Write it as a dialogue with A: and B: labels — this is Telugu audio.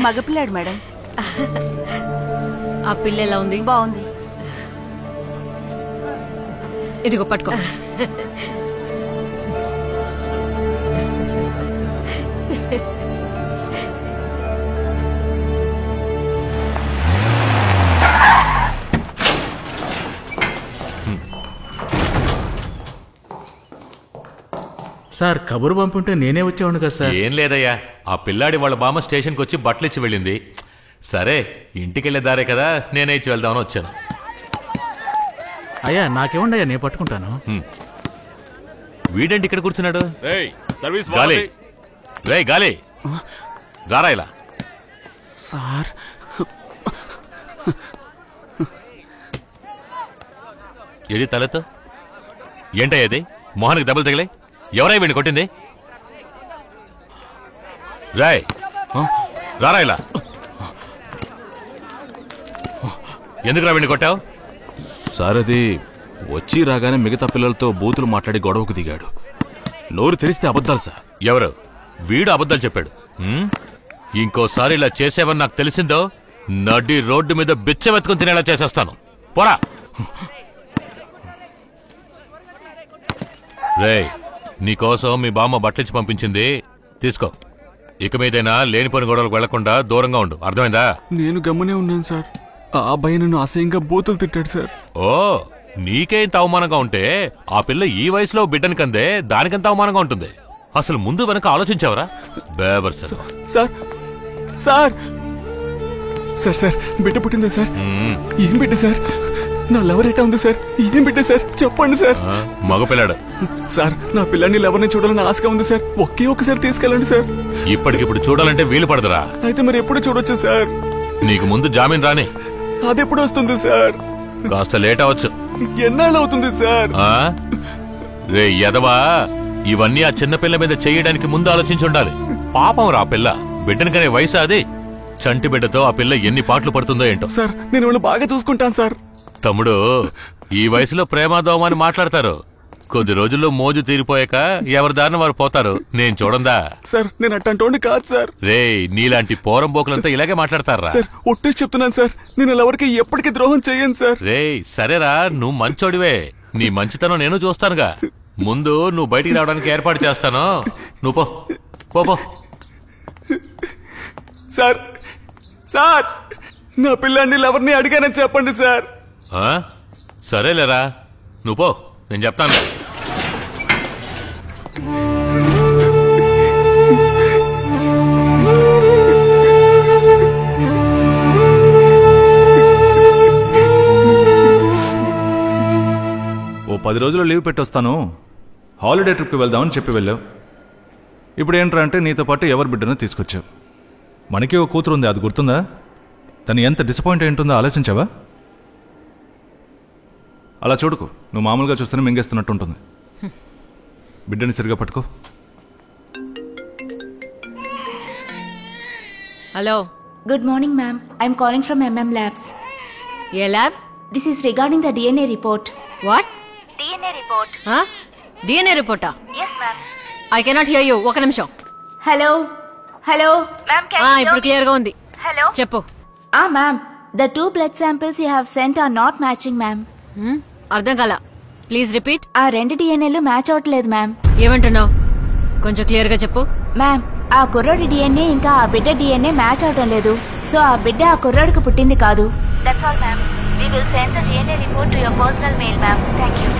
A: మగపిల్లాడు మేడం.
B: ఆ పిల్ల ఎలా ఉంది?
A: బాగుంది.
B: ఇదిగో పట్టుకో.
C: సార్ కబురు పంపుంటే నేనే వచ్చేవాడు కదా సార్.
D: ఏం లేదయ్యా, ఆ పిల్లాడి వాళ్ళ బామ్మ స్టేషన్కి వచ్చి బట్టలు ఇచ్చి వెళ్ళింది. సరే ఇంటికెళ్ళే దారే కదా, నేనే ఇచ్చి వెళ్దామని వచ్చాను.
C: అయ్యా నాకేముండయ్యా, నేను పట్టుకుంటాను.
D: వీడేంటి ఇక్కడ కూర్చున్నాడు? గాలి రే గాలి రారా ఇలా.
C: సార్
D: ఏది తలతో ఏంటయ్యా ఇది? మొహానికి దెబ్బలు తగిలే. ఎవరై వీడిని కొట్టింది? రాయ్ రారా ఇలా. ఎందుకురా వీడిని కొట్టావు?
E: సార్ అది వచ్చి రాగానే మిగతా పిల్లలతో బూతులు మాట్లాడి గొడవకు దిగాడు. నోరు తెరిస్తే అబద్ధాలు సార్.
D: ఎవరు? వీడు అబద్ధాలు చెప్పాడు. ఇంకోసారి ఇలా చేసేవని నాకు తెలిసిందో నడి రోడ్డు మీద బిచ్చమెత్తుకుని తినేలా చేసేస్తాను. పోరా. రేయ్ నీకోసం మీ బామ్మ బట్టలిచ్చి పంపించింది, తీసుకో. ఇక మీదైనా లేనిపోని గొడవలకు వెళ్లకుండా దూరంగా ఉండు, అర్థమైందా?
E: నేను గమ్మునే ఉన్నాను సార్. ఆ అబ్బాయి నన్ను అసహ్యంగా బూతులు తిట్టాడు సార్.
D: ఓ నీకేంత అవమానంగా ఉంటే ఆ పిల్ల ఈ వయసులో బిడ్డని కందే దానికంత అవమానంగా ఉంటుంది. అసలు ముందు వెనక ఆలోచించావరా? బేవర్ sir.
E: Sir sir sir sir బిడ్డ పుట్టిందా సార్? ఏం బిడ్డ సార్? నా లవర్ ఎట్టా ఉంది సార్? ఏం బిడ్డ సార్ చెప్పండి సార్.
D: మగపిల్లాడు
E: సార్. నా పిల్లాన్ని లవర్ని చూడాలని ఆశగా ఉంది సార్. ఒక్కసారి తీసుకెళ్ళండి సార్.
D: ఇప్పటికిప్పుడు చూడాలంటే వీలు పడదురా.
E: అయితే మరి ఎప్పుడు చూడొచ్చు సార్?
D: నీకు ముందు జామీన్ రాని.
E: అదెప్పుడు వస్తుంది సార్?
D: కాస్త లేట్ అవచ్చు.
E: ఎన్నాళ్ళు అవుతుంది సార్?
D: రే యదవా, ఇవన్నీ ఆ చిన్నపిల్ల మీద చేయడానికి ముందు ఆలోచించి ఉండాలి. పాపం రా పిల్ల, బిడ్డని కనే వయసు అది. చంటి బిడ్డతో ఆ పిల్ల ఎన్ని పాటలు పడుతుందో ఏంటో.
E: సార్ నేను వాళ్ళు బాగా చూసుకుంటాను సార్.
D: తమ్ముడు, ఈ వయసులో ప్రేమాదోమా అని మాట్లాడతారు. కొద్ది రోజుల్లో మోజు తీరిపోయాక ఎవరి దారిన వారు పోతారు. నేను చూడందా
E: సార్? నేను అట్టంటోండి కాదు సార్.
D: రే నీలాంటి పోరంబోకులంతా ఇలాగే మాట్లాడతారా?
E: సార్ ఒట్టేసి చెప్తున్నాను సార్, నేను ఎవరికి ఎప్పటికీ ద్రోహం చెయ్యను సార్.
D: రే సరేరా, నువ్వు మంచోడివే. నీ మంచితనం నేను చూస్తానుగా. ముందు నువ్వు బయటికి రావడానికి ఏర్పాటు చేస్తాను. నువ్వు పో.
E: సార్ సార్ నా పిల్లాన్ని ఎవరిని అడిగానని చెప్పండి సార్.
D: సరేలేరా, నువ్వు పో, నేను చెప్తాను.
F: ఓ 10 రోజులు లీవ్ పెట్టొస్తాను, హాలిడే ట్రిప్కి వెళ్దామని చెప్పి వెళ్ళావు. ఇప్పుడు ఏంట్రా అంటే నీతో పాటు ఎవరి బిడ్డను తీసుకొచ్చావు. మనకి ఓ కూతురు ఉంది, అది గుర్తుందా? తను ఎంత డిసప్పాయింట్ అయింటుందో ఆలోచించావా? అలా చూడుకు, నువ్వు మామూలుగా చూస్తేనే మింగేస్తున్నట్టు ఉంటుంది. బిడ్డని సరిగా పట్టుకో.
B: Hello.
G: Good morning, ma'am. I'm calling from MM Labs.
B: A lab?
G: This is regarding the DNA report.
B: What?
G: DNA report.
B: DNA report?
G: Yes, ma'am.
B: I cannot hear you. ఒక నిమిషం.
G: Hello. Ma'am, can you
B: ఇప్పుడు క్లియర్ గా ఉంది.
G: Hello.
B: చెప్పు.
G: Ma'am. The 2 blood samples you have sent are not matching, ma'am.
B: అర్థం కాల. Please repeat.
G: ఆ 2 DNAలు మ్యాచ్ అవట్లేదు, మ్యామ్.
B: ఏమంటున్నావు? కొంచెం క్లియర్ గా చెప్పు.
G: మ్యామ్, ఆ కుర్రోడి DNA ఇంకా ఆ బిడ్డ DNA మ్యాచ్ అవటం లేదు. సో ఆ బిడ్డ ఆ కుర్రోడికి పుట్టింది కాదు. That's all, ma'am. We will send the DNA report to your personal mail, ma'am. Thank you.